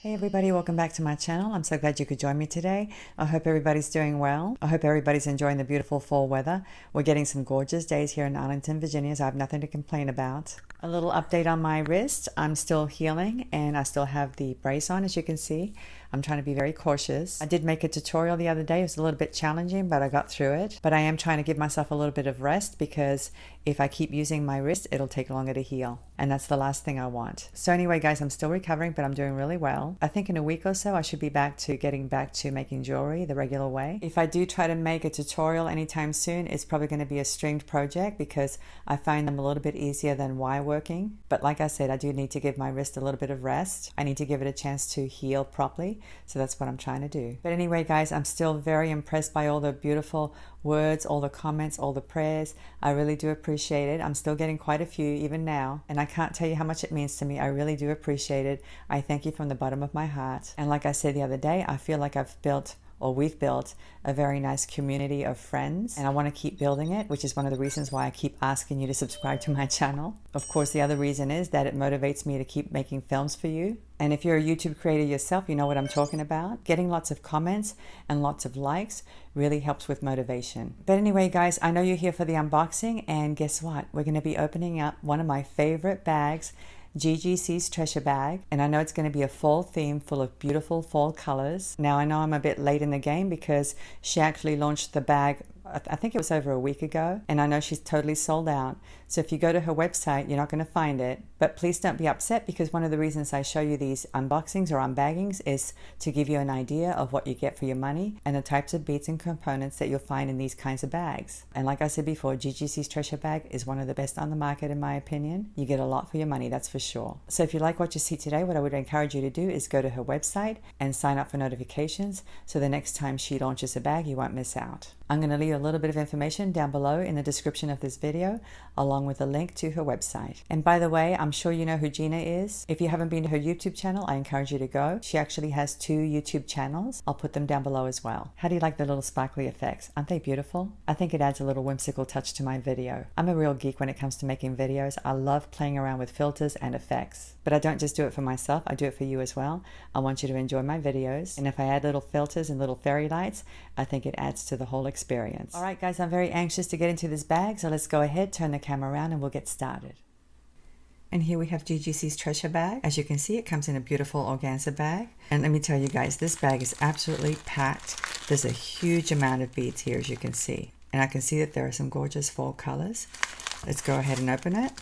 Hey everybody, welcome back to my channel. I'm so glad you could join me today. I hope everybody's doing well. I hope everybody's enjoying the beautiful fall weather. We're getting some gorgeous days here in Arlington, Virginia, so I have nothing to complain about. A little update on my wrist. I'm still healing and I still have the brace on, as you can see. I'm trying to be very cautious. I did make a tutorial the other day. It was a little bit challenging, but I got through it. But I am trying to give myself a little bit of rest because if I keep using my wrist, it'll take longer to heal. And that's the last thing I want. So anyway, guys, I'm still recovering, but I'm doing really well. I think in a week or so, I should be getting back to making jewelry the regular way. If I do try to make a tutorial anytime soon, it's probably going to be a stringed project because I find them a little bit easier than wire working. But like I said, I do need to give my wrist a little bit of rest. I need to give it a chance to heal properly. So that's what I'm trying to do. But anyway, guys, I'm still very impressed by all the beautiful words, all the comments, all the prayers. I really do appreciate it. I'm still getting quite a few even now, and I can't tell you how much it means to me. I really do appreciate it. I thank you from the bottom of my heart. And like I said the other day, I feel like we've built a very nice community of friends, and I want to keep building it, which is one of the reasons why I keep asking you to subscribe to my channel. Of course, the other reason is that it motivates me to keep making films for you. And if you're a YouTube creator yourself, you know what I'm talking about. Getting lots of comments and lots of likes really helps with motivation. But anyway, guys, I know you're here for the unboxing, and guess what? We're going to be opening up one of my favorite bags, GGC's treasure bag, and I know it's going to be a fall theme full of beautiful fall colors. Now I know I'm a bit late in the game because she actually launched the bag, I think it was over a week ago, and I know she's totally sold out. So if you go to her website, you're not going to find it. But please don't be upset, because one of the reasons I show you these unboxings or unbaggings is to give you an idea of what you get for your money and the types of beads and components that you'll find in these kinds of bags. And like I said before, GGC's treasure bag is one of the best on the market in my opinion. You get a lot for your money, that's for sure. So if you like what you see today, what I would encourage you to do is go to her website and sign up for notifications, so the next time she launches a bag, you won't miss out. I'm going to leave a little bit of information down below in the description of this video, along with a link to her website. And by the way, I'm sure you know who Gina is. If you haven't been to her YouTube channel, I encourage you to go. She actually has 2 YouTube channels. I'll put them down below as well. How do you like the little sparkly effects? Aren't they beautiful? I think it adds a little whimsical touch to my video. I'm a real geek when it comes to making videos. I love playing around with filters and effects. But I don't just do it for myself, I do it for you as well. I want you to enjoy my videos. And if I add little filters and little fairy lights, I think it adds to the whole experience. All right, guys, I'm very anxious to get into this bag, so let's go ahead, turn the camera around, and we'll get started. And here we have GGC's treasure bag. As you can see, it comes in a beautiful organza bag. And let me tell you guys, this bag is absolutely packed. There's a huge amount of beads here, as you can see. And I can see that there are some gorgeous fall colors. Let's go ahead and open it.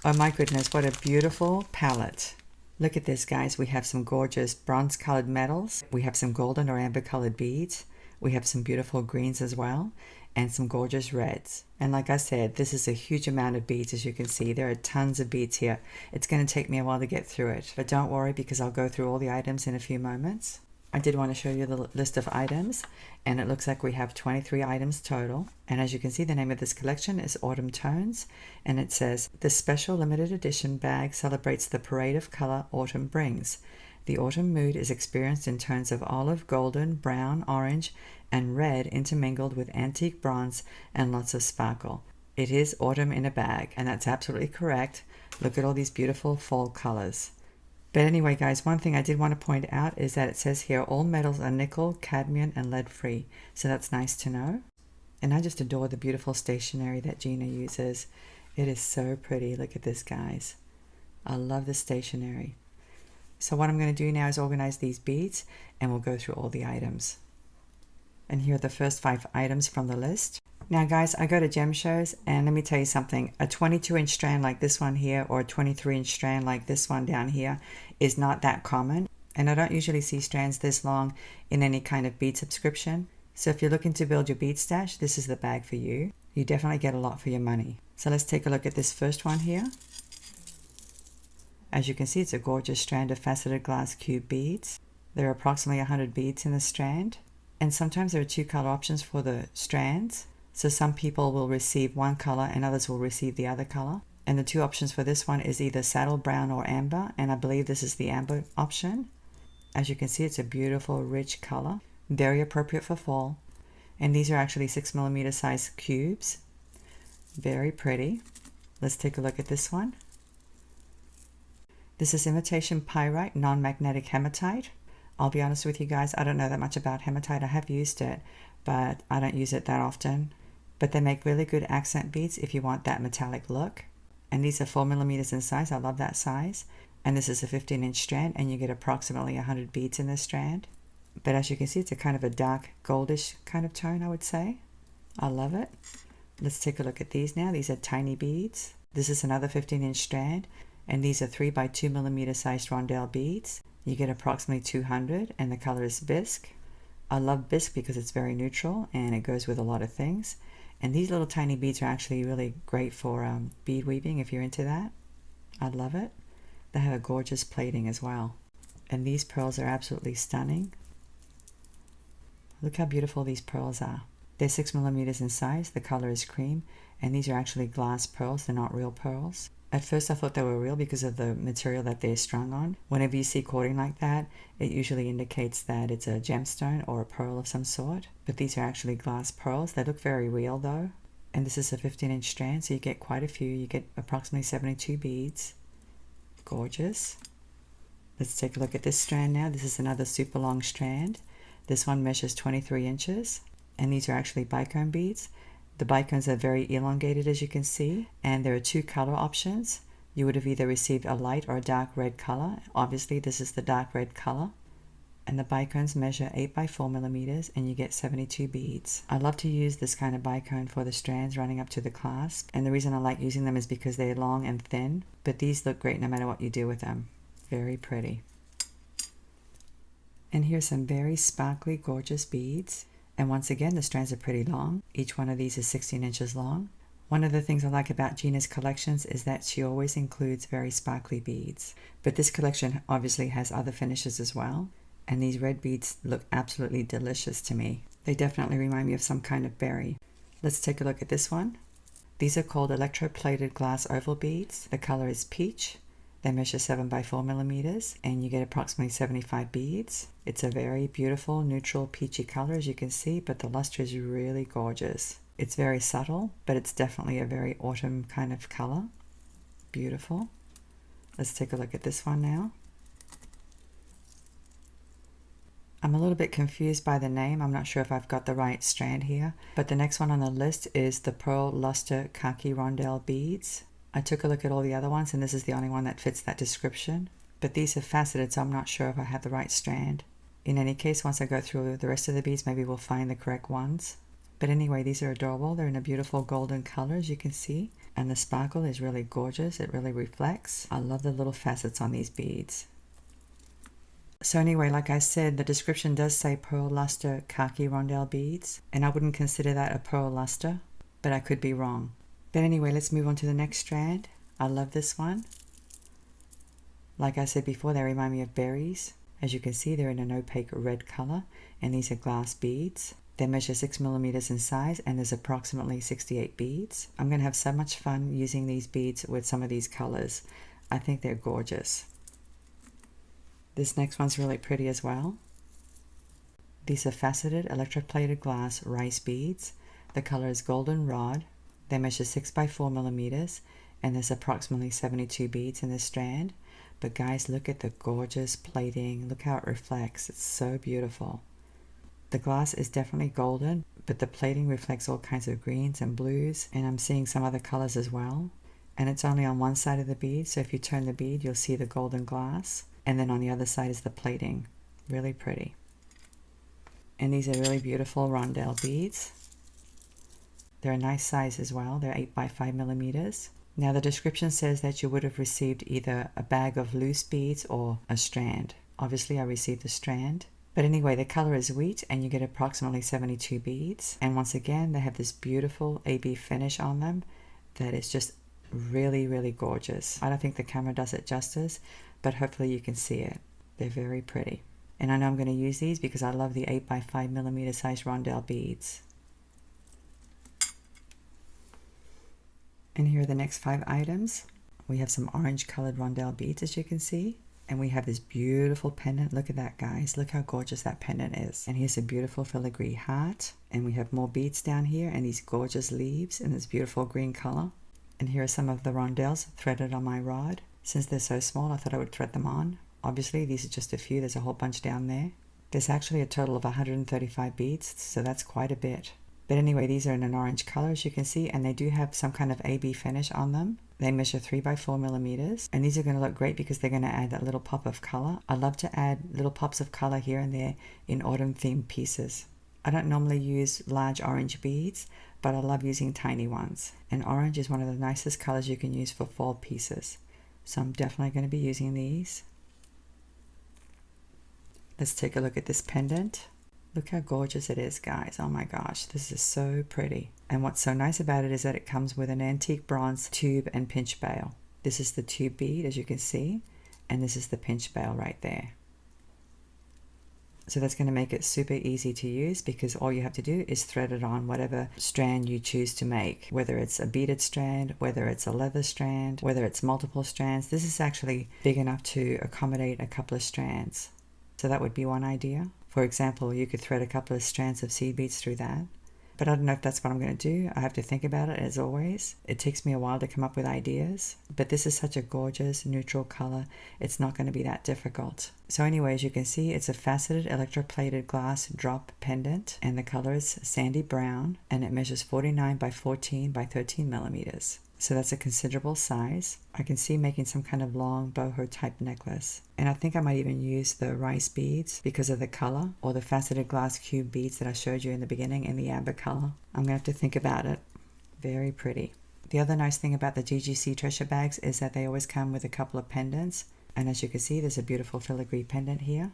Oh my goodness, what a beautiful palette. Look at this, guys. We have some gorgeous bronze colored metals. We have some golden or amber colored beads. We have some beautiful greens as well, and some gorgeous reds. And like I said, this is a huge amount of beads. As you can see, there are tons of beads here. It's going to take me a while to get through it, but don't worry, because I'll go through all the items in a few moments. I did want to show you the list of items, and it looks like we have 23 items total. And as you can see, the name of this collection is Autumn Tones, and it says, "This special limited edition bag celebrates the parade of color autumn brings. The autumn mood is experienced in tones of olive, golden, brown, orange, and red intermingled with antique bronze and lots of sparkle. It is autumn in a bag." And that's absolutely correct. Look at all these beautiful fall colors. But anyway, guys, one thing I did want to point out is that it says here, all metals are nickel, cadmium, and lead free. So that's nice to know. And I just adore the beautiful stationery that Gina uses. It is so pretty. Look at this, guys. I love the stationery. So what I'm going to do now is organize these beads, and we'll go through all the items. And here are the first 5 items from the list. Now, guys, I go to gem shows, and let me tell you something. A 22-inch strand like this one here, or a 23-inch strand like this one down here, is not that common. And I don't usually see strands this long in any kind of bead subscription. So if you're looking to build your bead stash, this is the bag for you. You definitely get a lot for your money. So let's take a look at this first one here. As you can see, it's a gorgeous strand of faceted glass cube beads. There are approximately 100 beads in the strand. And sometimes there are 2 color options for the strands. So some people will receive one color and others will receive the other color. And the 2 options for this one is either saddle brown or amber. And I believe this is the amber option. As you can see, it's a beautiful, rich color. Very appropriate for fall. And these are actually 6mm size cubes. Very pretty. Let's take a look at this one. This is imitation pyrite non-magnetic hematite. I'll be honest with you guys, I don't know that much about hematite. I have used it, but I don't use it that often. But they make really good accent beads if you want that metallic look. And these are 4mm in size. I love that size. And this is a 15-inch strand, and you get approximately 100 beads in this strand. But as you can see, it's a kind of a dark goldish kind of tone, I would say. I love it. Let's take a look at these now. These are tiny beads. This is another 15-inch strand, and these are 3 by 2mm sized rondelle beads. You get approximately 200, and the color is bisque. I love bisque because it's very neutral and it goes with a lot of things. And these little tiny beads are actually really great for bead weaving if you're into that. I love it. They have a gorgeous plating as well. And these pearls are absolutely stunning. Look how beautiful these pearls are. They're 6mm in size. The color is cream. And these are actually glass pearls. They're not real pearls. At first I thought they were real because of the material that they're strung on. Whenever you see cording like that, it usually indicates that it's a gemstone or a pearl of some sort. But these are actually glass pearls. They look very real though. And this is a 15-inch strand, so you get quite a few. You get approximately 72 beads. Gorgeous. Let's take a look at this strand now. This is another super long strand. This one measures 23 inches. And these are actually bicone beads. The bicones are very elongated, as you can see, and there are 2 color options. You would have either received a light or a dark red color. Obviously, this is the dark red color. And the bicones measure 8 by 4mm, and you get 72 beads. I love to use this kind of bicone for the strands running up to the clasp, and the reason I like using them is because they're long and thin, but these look great no matter what you do with them. Very pretty. And here's some very sparkly, gorgeous beads. And once again, the strands are pretty long. Each one of these is 16 inches long. One of the things I like about Gina's collections is that she always includes very sparkly beads. But this collection obviously has other finishes as well. And these red beads look absolutely delicious to me. They definitely remind me of some kind of berry. Let's take a look at this one. These are called electroplated glass oval beads. The color is peach. They measure 7 by 4mm, and you get approximately 75 beads. It's a very beautiful, neutral, peachy color, as you can see, but the luster is really gorgeous. It's very subtle, but it's definitely a very autumn kind of color. Beautiful. Let's take a look at this one now. I'm a little bit confused by the name. I'm not sure if I've got the right strand here, but the next one on the list is the Pearl Luster Khaki Rondelle Beads. I took a look at all the other ones, and this is the only one that fits that description. But these are faceted, so I'm not sure if I have the right strand. In any case, once I go through the rest of the beads, maybe we'll find the correct ones. But anyway, these are adorable. They're in a beautiful golden color, as you can see. And the sparkle is really gorgeous. It really reflects. I love the little facets on these beads. So anyway, like I said, the description does say Pearl Luster Khaki Rondelle Beads. And I wouldn't consider that a pearl luster, but I could be wrong. But anyway, let's move on to the next strand. I love this one. Like I said before, they remind me of berries. As you can see, they're in an opaque red color, and these are glass beads. They measure 6mm in size, and there's approximately 68 beads. I'm going to have so much fun using these beads with some of these colors. I think they're gorgeous. This next one's really pretty as well. These are faceted electroplated glass rice beads. The color is golden rod. They measure 6 by 4mm, and there's approximately 72 beads in this strand. But guys, look at the gorgeous plating. Look how it reflects. It's so beautiful. The glass is definitely golden, but the plating reflects all kinds of greens and blues, and I'm seeing some other colors as well. And it's only on one side of the bead, so if you turn the bead, you'll see the golden glass. And then on the other side is the plating. Really pretty. And these are really beautiful rondelle beads. They're a nice size as well. They're 8 by 5mm. Now the description says that you would have received either a bag of loose beads or a strand. Obviously I received the strand. But anyway, the color is wheat, and you get approximately 72 beads. And once again, they have this beautiful AB finish on them that is just really, really gorgeous. I don't think the camera does it justice, but hopefully you can see it. They're very pretty. And I know I'm going to use these because I love the 8 by 5mm size rondelle beads. And here are the next 5 items. We have some orange colored rondelle beads, as you can see. And we have this beautiful pendant. Look at that, guys. Look how gorgeous that pendant is. And here's a beautiful filigree heart. And we have more beads down here and these gorgeous leaves in this beautiful green color. And here are some of the rondelles threaded on my rod. Since they're so small, I thought I would thread them on. Obviously, these are just a few. There's a whole bunch down there. There's actually a total of 135 beads, so that's quite a bit. But anyway, these are in an orange color, as you can see, and they do have some kind of AB finish on them. They measure 3 by 4 millimeters, and these are going to look great because they're going to add that little pop of color. I love to add little pops of color here and there in autumn themed pieces. I don't normally use large orange beads, but I love using tiny ones. And orange is one of the nicest colors you can use for fall pieces. So I'm definitely going to be using these. Let's take a look at this pendant. Look how gorgeous it is, guys. Oh my gosh, this is so pretty. And what's so nice about it is that it comes with an antique bronze tube and pinch bail. This is the tube bead, as you can see, and this is the pinch bail right there. So that's going to make it super easy to use because all you have to do is thread it on whatever strand you choose to make, whether it's a beaded strand, whether it's a leather strand, whether it's multiple strands. This is actually big enough to accommodate a couple of strands. So that would be one idea. For example, you could thread a couple of strands of seed beads through that. But I don't know if that's what I'm going to do. I have to think about it, as always. It takes me a while to come up with ideas. But this is such a gorgeous neutral color. It's not going to be that difficult. So anyway, as you can see, it's a faceted electroplated glass drop pendant. And the color is sandy brown. And it measures 49 by 14 by 13 millimeters. So that's a considerable size. I can see making some kind of long boho type necklace. And I think I might even use the rice beads because of the color, or the faceted glass cube beads that I showed you in the beginning in the amber color. I'm going to have to think about it. Very pretty. The other nice thing about the GGC treasure bags is that they always come with a couple of pendants. And as you can see, there's a beautiful filigree pendant here.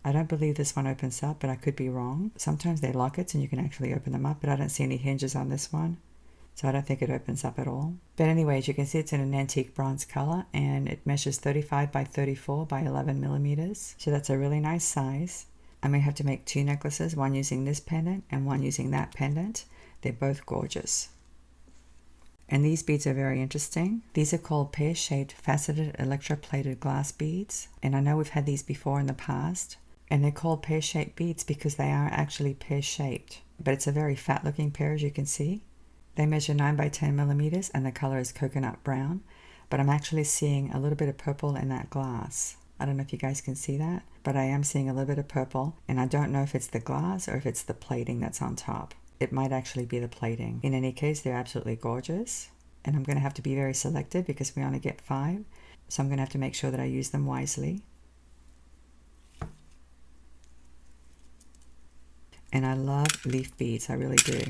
I don't believe this one opens up, but I could be wrong. Sometimes they lock it and you can actually open them up, but I don't see any hinges on this one. So I don't think it opens up at all. But anyway, as you can see, it's in an antique bronze color and it measures 35 by 34 by 11 millimeters. So that's a really nice size. I may have to make 2 necklaces, one using this pendant and one using that pendant. They're both gorgeous. And these beads are very interesting. These are called pear-shaped faceted electroplated glass beads. And I know we've had these before in the past. And they're called pear-shaped beads because they are actually pear-shaped. But it's a very fat looking pair, as you can see. They measure 9 by 10 millimeters and the color is coconut brown, but I'm actually seeing a little bit of purple in that glass. I don't know if you guys can see that, but I am seeing a little bit of purple, and I don't know if it's the glass or if it's the plating that's on top. It might actually be the plating. In any case, they're absolutely gorgeous, and I'm going to have to be very selective because we only get 5, so I'm going to have to make sure that I use them wisely. And I love leaf beads, I really do.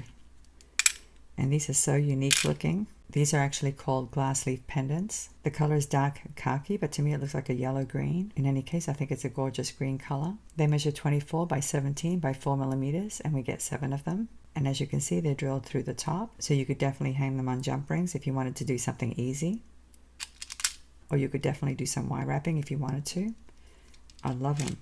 And these are so unique looking. These are actually called glass leaf pendants. The color is dark khaki, but to me it looks like a yellow green. In any case, I think it's a gorgeous green color. They measure 24 by 17 by 4 millimeters, and we get 7 of them. And as you can see, they're drilled through the top, so you could definitely hang them on jump rings if you wanted to do something easy. Or you could definitely do some wire wrapping if you wanted to. I love them.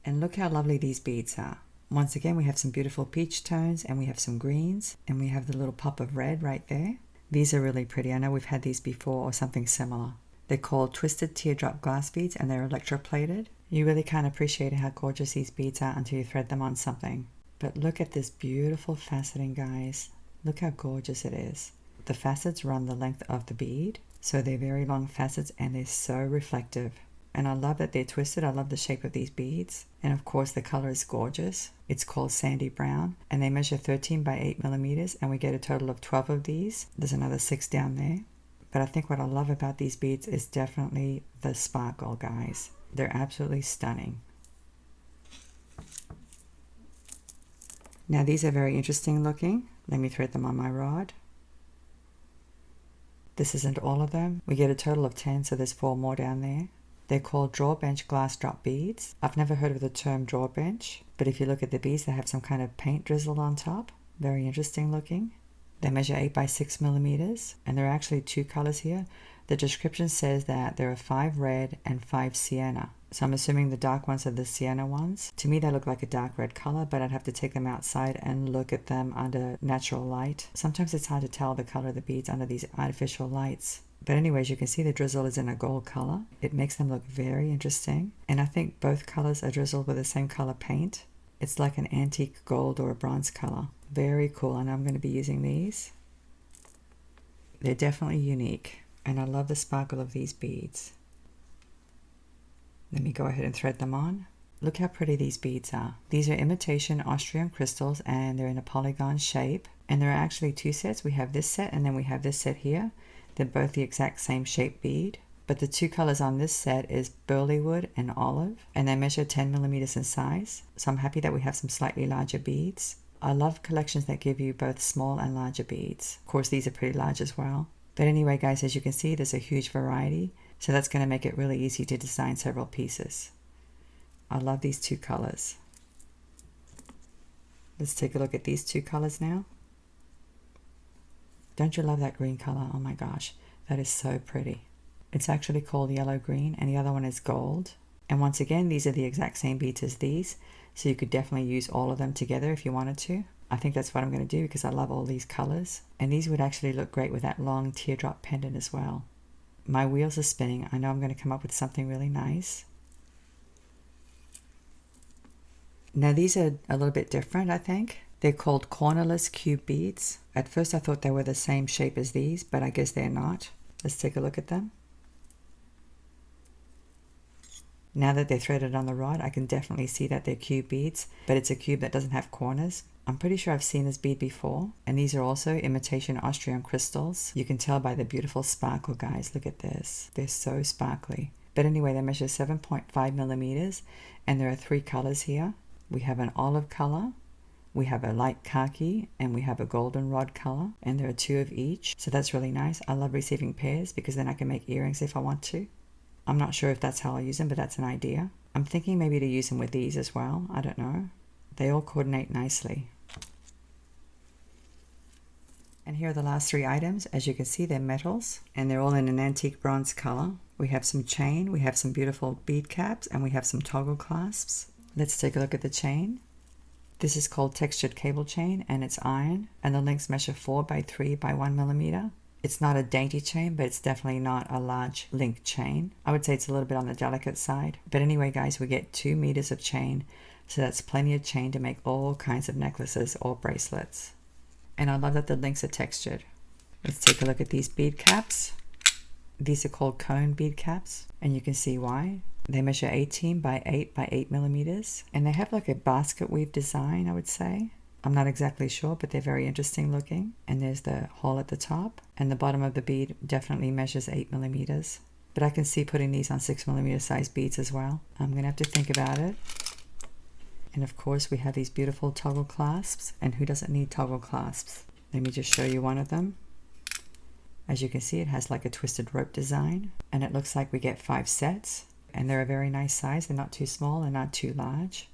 And look how lovely these beads are. Once again, we have some beautiful peach tones and we have some greens and we have the little pop of red right there. These are really pretty. I know we've had these before or something similar. They're called twisted teardrop glass beads and they're electroplated. You really can't appreciate how gorgeous these beads are until you thread them on something. But look at this beautiful faceting, guys. Look how gorgeous it is. The facets run the length of the bead, so they're very long facets and they're so reflective. And I love that they're twisted. I love the shape of these beads. And of course the color is gorgeous. It's called sandy brown and they measure 13 by 8 millimeters and we get a total of 12 of these. There's another 6 down there. But I think what I love about these beads is definitely the sparkle, guys. They're absolutely stunning. Now these are very interesting looking. Let me thread them on my rod. This isn't all of them. We get a total of 10, so there's 4 more down there. They're called drawbench glass drop beads. I've never heard of the term drawbench, but if you look at the beads, they have some kind of paint drizzled on top. Very interesting looking. They measure 8 by 6 millimeters, and there are actually 2 colors here. The description says that there are 5 red and 5 sienna. So I'm assuming the dark ones are the sienna ones. To me, they look like a dark red color, but I'd have to take them outside and look at them under natural light. Sometimes it's hard to tell the color of the beads under these artificial lights. But anyways, you can see the drizzle is in a gold color. It makes them look very interesting. And I think both colors are drizzled with the same color paint. It's like an antique gold or a bronze color. Very cool, and I'm going to be using these. They're definitely unique, and I love the sparkle of these beads. Let me go ahead and thread them on. Look how pretty these beads are. These are imitation Austrian crystals, and they're in a polygon shape. And there are actually two sets. We have this set and then we have this set here. They're both the exact same shape bead. But the two colors on this set is burley wood and olive, and they measure 10 millimeters in size. So I'm happy that we have some slightly larger beads. I love collections that give you both small and larger beads. Of course, these are pretty large as well. But anyway, guys, as you can see, there's a huge variety. So that's going to make it really easy to design several pieces. I love these two colors. Let's take a look at these two colors now. Don't you love that green color? Oh my gosh, that is so pretty. It's actually called yellow green, and the other one is gold. And once again, these are the exact same beads as these, so you could definitely use all of them together if you wanted to. I think that's what I'm going to do because I love all these colors. And these would actually look great with that long teardrop pendant as well. My wheels are spinning. I know I'm going to come up with something really nice. Now these are a little bit different, I think. They're called cornerless cube beads. At first I thought they were the same shape as these, but I guess they're not. Let's take a look at them. Now that they're threaded on the rod, I can definitely see that they're cube beads, but it's a cube that doesn't have corners. I'm pretty sure I've seen this bead before, and these are also imitation Austrian crystals. You can tell by the beautiful sparkle, guys. Look at this. They're so sparkly. But anyway, they measure 7.5 millimeters, and there are three colors here. We have an olive color, we have a light khaki, and we have a goldenrod color, and there are two of each. So that's really nice. I love receiving pairs because then I can make earrings if I want to. I'm not sure if that's how I'll use them, but that's an idea. I'm thinking maybe to use them with these as well. I don't know. They all coordinate nicely. And here are the last three items. As you can see, they're metals, and they're all in an antique bronze color. We have some chain, we have some beautiful bead caps, and we have some toggle clasps. Let's take a look at the chain. This is called textured cable chain, and it's iron, and the links measure 4 by 3 by 1 millimeter. It's not a dainty chain, but it's definitely not a large link chain. I would say it's a little bit on the delicate side. But anyway, guys, we get 2 meters of chain, so that's plenty of chain to make all kinds of necklaces or bracelets. And I love that the links are textured. Let's take a look at these bead caps. These are called cone bead caps, and you can see why. They measure 18 by 8 by 8 millimeters, and they have like a basket weave design, I would say. I'm not exactly sure, but they're very interesting looking. And there's the hole at the top, and the bottom of the bead definitely measures 8 millimeters. But I can see putting these on 6 millimeter size beads as well. I'm gonna have to think about it. And of course we have these beautiful toggle clasps, and who doesn't need toggle clasps? Let me just show you one of them. As you can see, it has like a twisted rope design, and it looks like we get 5 sets, and they're a very nice size. They're not too small and not too large.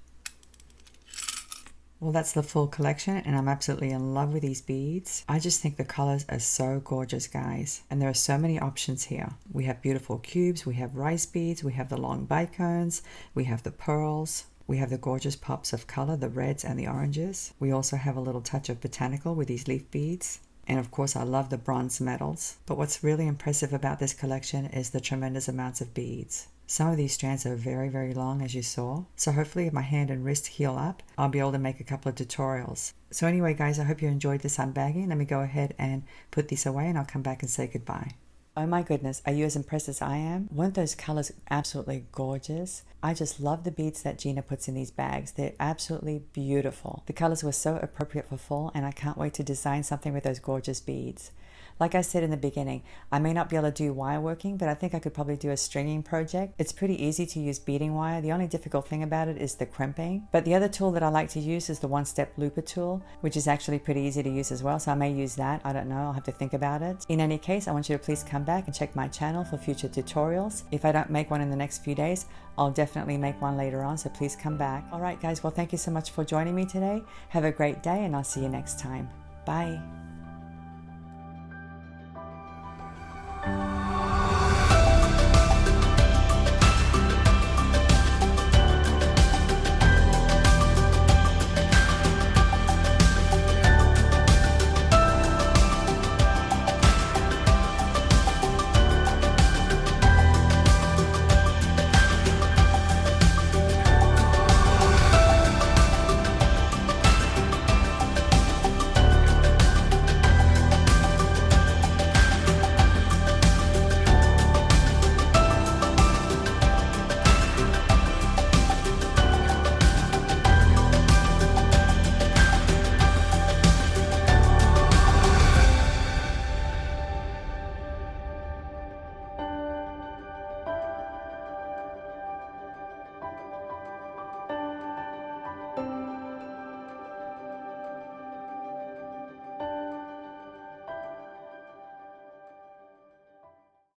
Well, that's the full collection, and I'm absolutely in love with these beads. I just think the colors are so gorgeous, guys. And there are so many options here. We have beautiful cubes, we have rice beads, we have the long bicones, we have the pearls, we have the gorgeous pops of color, the reds and the oranges. We also have a little touch of botanical with these leaf beads. And of course, I love the bronze metals. But what's really impressive about this collection is the tremendous amounts of beads. Some of these strands are very, very long, as you saw. So hopefully if my hand and wrist heal up, I'll be able to make a couple of tutorials. So anyway, guys, I hope you enjoyed this unbagging. Let me go ahead and put these away, and I'll come back and say goodbye. Oh my goodness, are you as impressed as I am? Weren't those colors absolutely gorgeous? I just love the beads that Gina puts in these bags. They're absolutely beautiful. The colors were so appropriate for fall, and I can't wait to design something with those gorgeous beads. Like I said in the beginning, I may not be able to do wire working, but I think I could probably do a stringing project. It's pretty easy to use beading wire. The only difficult thing about it is the crimping. But the other tool that I like to use is the one-step looper tool, which is actually pretty easy to use as well. So I may use that. I don't know. I'll have to think about it. In any case, I want you to please come back and check my channel for future tutorials. If I don't make one in the next few days, I'll definitely make one later on. So please come back. All right, guys. Well, thank you so much for joining me today. Have a great day, and I'll see you next time. Bye.